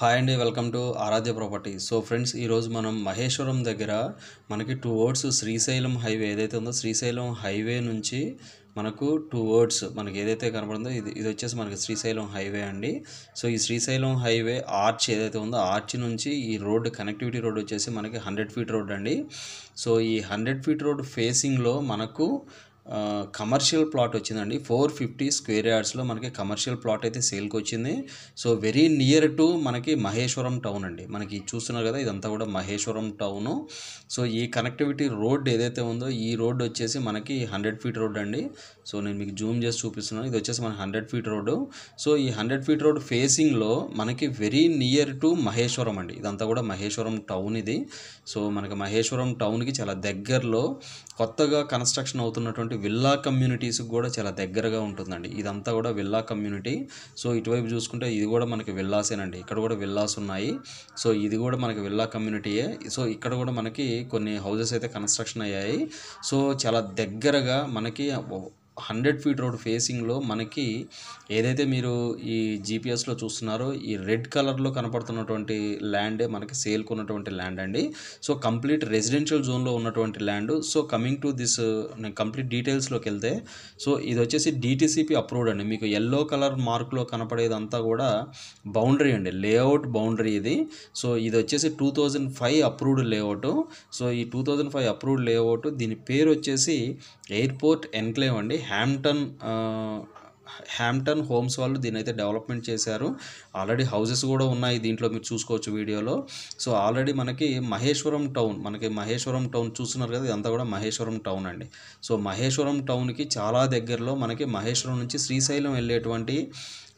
Hi అండి, welcome to Aradhya property. So friends, ఈరోజు మనం మహేశ్వరం దగ్గర మనకి టువర్డ్స్ శ్రీశైలం హైవే ఏదైతే ఉందో, శ్రీశైలం హైవే నుంచి మనకు టువర్డ్స్ మనకి ఏదైతే కనపడుతుందో ఇది వచ్చేసి మనకి శ్రీశైలం హైవే అండి. సో ఈ శ్రీశైలం హైవే ఆర్చ్ ఏదైతే ఉందో, ఆర్చ్ నుంచి ఈ రోడ్డు కనెక్టివిటీ రోడ్ వచ్చేసి మనకి 100 ఫీట్ రోడ్ అండి. సో ఈ 100 ఫీట్ రోడ్ ఫేసింగ్లో మనకు కమర్షియల్ ప్లాట్ వచ్చిందండి. 450 స్క్వేర్ యార్డ్స్లో మనకి కమర్షియల్ ప్లాట్ అయితే సేల్కి వచ్చింది. సో వెరీ నియర్ టు మనకి మహేశ్వరం టౌన్ అండి. మనకి చూస్తున్నారు కదా, ఇదంతా కూడా మహేశ్వరం టౌను. సో ఈ కనెక్టివిటీ రోడ్ ఏదైతే ఉందో, ఈ రోడ్ వచ్చేసి మనకి 100 ఫీట్ రోడ్ అండి. సో నేను మీకు జూమ్ చేసి చూపిస్తున్నాను. ఇది వచ్చేసి మన 100 ఫీట్ రోడ్డు. సో ఈ 100 ఫీట్ రోడ్ ఫేసింగ్లో మనకి వెరీ నియర్ టు మహేశ్వరం అండి. ఇదంతా కూడా మహేశ్వరం టౌన్ ఇది. సో మనకి మహేశ్వరం టౌన్కి చాలా దగ్గరలో కొత్తగా కన్స్ట్రక్షన్ అవుతున్నటువంటి విల్లా కమ్యూనిటీస్కి కూడా చాలా దగ్గరగా ఉంటుందండి. ఇదంతా కూడా విల్లా కమ్యూనిటీ. సో ఇటువైపు చూసుకుంటే ఇది కూడా మనకి విల్లాసేనండి. ఇక్కడ కూడా విల్లాస్ ఉన్నాయి. సో ఇది కూడా మనకి విల్లా కమ్యూనిటీయే. సో ఇక్కడ కూడా మనకి కొన్ని హౌసెస్ అయితే కన్స్ట్రక్షన్ అయ్యాయి. సో చాలా దగ్గరగా మనకి 100 ఫీట్ రోడ్ ఫేసింగ్లో మనకి ఏదైతే మీరు ఈ జీపీఎస్లో చూస్తున్నారో, ఈ రెడ్ కలర్లో కనపడుతున్నటువంటి ల్యాండే మనకి సేల్కున్నటువంటి ల్యాండ్ అండి. సో కంప్లీట్ రెసిడెన్షియల్ జోన్లో ఉన్నటువంటి land. So coming to this, నేను కంప్లీట్ డీటెయిల్స్లోకి వెళ్తే, సో ఇది వచ్చేసి డిటీసీపీ అప్రూవ్డ్ అండి. మీకు ఎల్లో కలర్ మార్క్లో కనపడేదంతా కూడా బౌండరీ అండి, లేఅవుట్ బౌండరీ ఇది. సో ఇది వచ్చేసి 2005 అప్రూవ్డ్ లేఅవుట్. సో ఈ 2005 అప్రూవ్డ్ లేఅవుట్, దీని పేరు వచ్చేసి ఎయిర్పోర్ట్ ఎన్క్లేవ్ అండి. హ్యాంప్టన్ హోమ్స్ వాళ్ళు దీని అయితే డెవలప్మెంట్ చేశారు. ఆల్రెడీ హౌసెస్ కూడా ఉన్నాయి దీంట్లో, మీరు చూసుకోవచ్చు వీడియోలో. సో ఆల్రెడీ మనకి మహేశ్వరం టౌన్ చూస్తున్నారు కదా, ఇదంతా కూడా మహేశ్వరం టౌన్ అండి. సో మహేశ్వరం టౌన్కి చాలా దగ్గరలో మనకి మహేశ్వరం నుంచి శ్రీశైలం వెళ్ళేటువంటి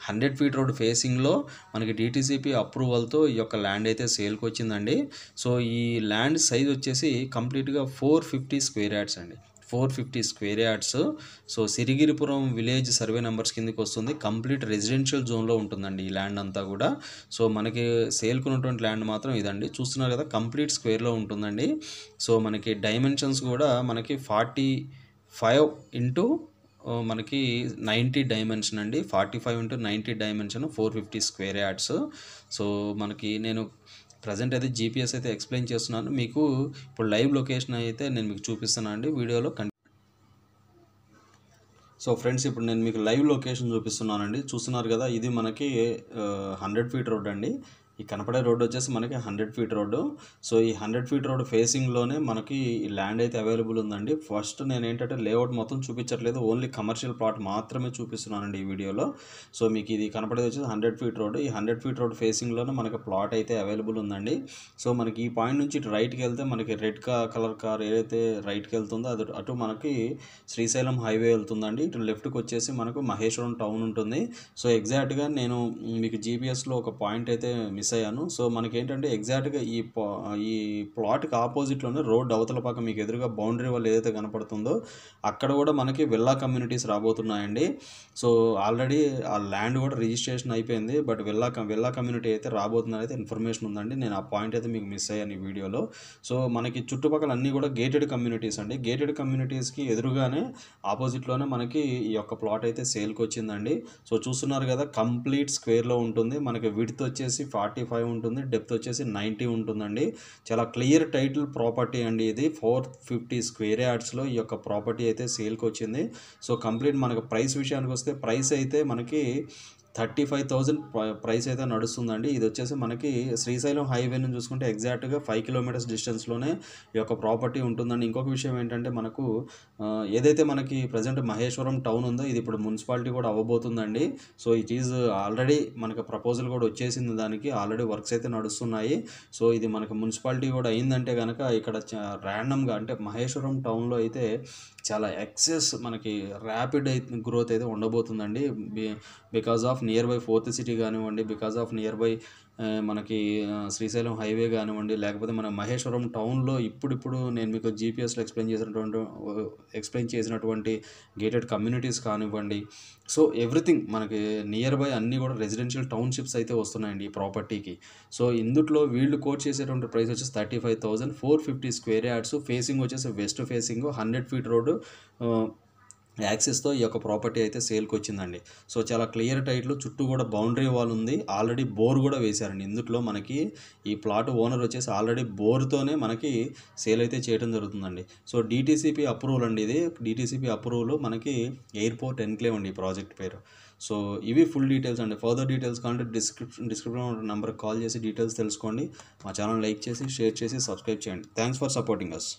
100 ఫీట్ రోడ్ ఫేసింగ్లో మనకి డిటీసీపీ అప్రూవల్తో ఈ యొక్క ల్యాండ్ అయితే సేల్కి వచ్చిందండి. సో ఈ ల్యాండ్ సైజ్ వచ్చేసి కంప్లీట్గా 450 స్క్వేర్ యార్డ్స్ అండి. 450 square yards. So Sirigiripuram village survey numbers కిందకి వస్తుంది. కంప్లీట్ రెసిడెన్షియల్ జోన్లో ఉంటుందండి ఈ ల్యాండ్ అంతా కూడా. సో మనకి సేల్కున్నటువంటి ల్యాండ్ మాత్రం ఇదండి, చూస్తున్నారు కదా, కంప్లీట్ స్క్వేర్లో ఉంటుందండి. సో మనకి డైమెన్షన్స్ కూడా మనకి 45 ఇంటూ మనకి 90 డైమెన్షన్ అండి. 45 into 90 dimension, 450 square yards. So మనకి నేను ప్రజెంట్ అయితే జీపీఎస్ అయితే ఎక్స్ప్లెయిన్ చేస్తున్నాను మీకు. ఇప్పుడు లైవ్ లొకేషన్ అయితే నేను మీకు చూపిస్తున్నాను అండి వీడియోలో. సో ఫ్రెండ్స్, ఇప్పుడు నేను మీకు లైవ్ లొకేషన్ చూపిస్తున్నానండి. చూస్తున్నారు కదా, ఇది మనకి 100 ఫీట్ రోడ్ అండి. ఈ కనపడే రోడ్డు వచ్చేసి మనకి 100 ఫీట్ రోడ్డు. సో ఈ 100 ఫీట్ రోడ్ ఫేసింగ్లోనే మనకి ఈ ల్యాండ్ అయితే అవైలబుల్ ఉందండి. ఫస్ట్ నేను ఏంటంటే లేఅవుట్ మొత్తం చూపించట్లేదు, ఓన్లీ కమర్షియల్ ప్లాట్ మాత్రమే చూపిస్తున్నానండి ఈ వీడియోలో. సో మీకు ఇది కనపడేది వచ్చేసి 100 ఫీట్ రోడ్. ఈ 100 ఫీట్ రోడ్ ఫేసింగ్లోనే మనకి ప్లాట్ అయితే అవైలబుల్ ఉందండి. సో మనకి ఈ పాయింట్ నుంచి ఇటు రైట్కి వెళ్తే మనకి రెడ్ కలర్ కార్ ఏదైతే రైట్కి వెళ్తుందో అది అటు మనకి శ్రీశైలం హైవే వెళ్తుందండి. ఇటు లెఫ్ట్కి వచ్చేసి మనకు మహేశ్వరం టౌన్ ఉంటుంది. సో ఎగ్జాక్ట్గా నేను మీకు జీపీఎస్లో ఒక పాయింట్ అయితే మిస్ అయ్యాను. సో మనకి ఏంటంటే ఎగ్జాక్ట్గా ఈ ప్లాట్కి ఆపోజిట్లోనే రోడ్ అవతల పక్క మీకు ఎదురుగా బౌండరీ వల్ల ఏదైతే కనపడుతుందో అక్కడ కూడా మనకి విల్లా కమ్యూనిటీస్ రాబోతున్నాయండి. సో ఆల్రెడీ ఆ ల్యాండ్ కూడా రిజిస్ట్రేషన్ అయిపోయింది, బట్ విల్లా కమ్యూనిటీ అయితే రాబోతుందని అయితే ఇన్ఫర్మేషన్ ఉందండి. నేను ఆ పాయింట్ అయితే మీకు మిస్ అయ్యాను ఈ వీడియోలో. సో మనకి చుట్టుపక్కల అన్నీ కూడా గేటెడ్ కమ్యూనిటీస్ అండి. గేటెడ్ కమ్యూనిటీస్కి ఎదురుగానే ఆపోజిట్లోనే మనకి ఈ యొక్క ప్లాట్ అయితే సేల్కి వచ్చిందండి. సో చూస్తున్నారు కదా, కంప్లీట్ స్క్వేర్లో ఉంటుంది. మనకి విడ్త్ వచ్చేసి 45 ఉంటుంది, డెప్త్ వచ్చేసి 90 ఉంటుందండి. చాలా క్లియర్ టైటిల్ ప్రాపర్టీ అండి ఇది. 450 స్క్వేర్ యార్డ్స్లో ఈ యొక్క ప్రాపర్టీ అయితే సేల్కి వచ్చింది. సో కంప్లీట్ మనకు ప్రైస్ విషయానికి వస్తే, ప్రైస్ అయితే మనకి 35,000 ప్రైస్ అయితే నడుస్తుందండి. ఇది వచ్చేసి మనకి శ్రీశైలం హైవే నుంచి చూసుకుంటే ఎగ్జాక్ట్గా 5 కిలోమీటర్స్ డిస్టెన్స్లోనే ఈ యొక్క ప్రాపర్టీ ఉంటుందండి. ఇంకొక విషయం ఏంటంటే, మనకు ఏదైతే మనకి ప్రజెంట్ మహేశ్వరం టౌన్ ఉందో ఇది ఇప్పుడు మున్సిపాలిటీ కూడా అవ్వబోతుందండి. సో ఇట్ ఈజ్ ఆల్రెడీ మనకు ప్రపోజల్ కూడా వచ్చేసింది, దానికి ఆల్రెడీ వర్క్స్ అయితే నడుస్తున్నాయి. సో ఇది మనకి మున్సిపాలిటీ కూడా అయిందంటే కనుక ఇక్కడ ర్యాండమ్గా అంటే మహేశ్వరం టౌన్లో అయితే చాలా ఎక్సెస్ మనకి ర్యాపిడ్ గ్రోత్ అయితే ఉండబోతుందండి. Because of near by fourth city కానివ్వండి, బికాజ్ ఆఫ్ నియర్ బై మనకి శ్రీశైలం హైవే కానివ్వండి, లేకపోతే మన మహేశ్వరం టౌన్లో ఇప్పుడు నేను మీకు జీపీఎస్లో ఎక్స్ప్లెయిన్ చేసినటువంటి గేటెడ్ కమ్యూనిటీస్ కానివ్వండి. సో ఎవ్రీథింగ్ మనకి నియర్ బై అన్నీ కూడా రెసిడెన్షియల్ టౌన్షిప్స్ అయితే వస్తున్నాయండి ఈ ప్రాపర్టీకి. సో ఇందులో వీళ్ళు కోట్ చేసేటువంటి ప్రైస్ వచ్చేసి 35,000, 450 స్క్వేర్ యార్డ్స్, ఫేసింగ్ వచ్చేసి వెస్ట్ ఫేసింగ్, 100 ఫీట్ రోడ్డు, యాక్సెస్తో ఈ యొక్క ప్రాపర్టీ అయితే సేల్కి వచ్చిందండి. సో చాలా క్లియర్ టైటిల్, చుట్టూ కూడా బౌండరీ వాల్ ఉంది, ఆల్రెడీ బోర్ కూడా వేశారండి. ఇందులో మనకి ఈ ప్లాట్ ఓనర్ వచ్చేసి ఆల్రెడీ బోర్తోనే మనకి సేల్ అయితే చేయడం జరుగుతుందండి. సో డిటీసీపీ అప్రూవల్ అండి ఇది. డిటీసీపీ అప్రూవల్ మనకి ఎయిర్పోర్ట్ ఎన్క్లేవ్ అండి ఈ ప్రాజెక్ట్ పేరు. సో ఇవి ఫుల్ డీటెయిల్స్ అండి. ఫర్దర్ డీటెయిల్స్ కావాలంటే డిస్క్రిప్షన్లో ఉన్న నెంబర్కి కాల్ చేసి డీటెయిల్స్ తెలుసుకోండి. మా ఛానల్ లైక్ చేసి, షేర్ చేసి, సబ్స్క్రైబ్ చేయండి. Thanks for supporting us.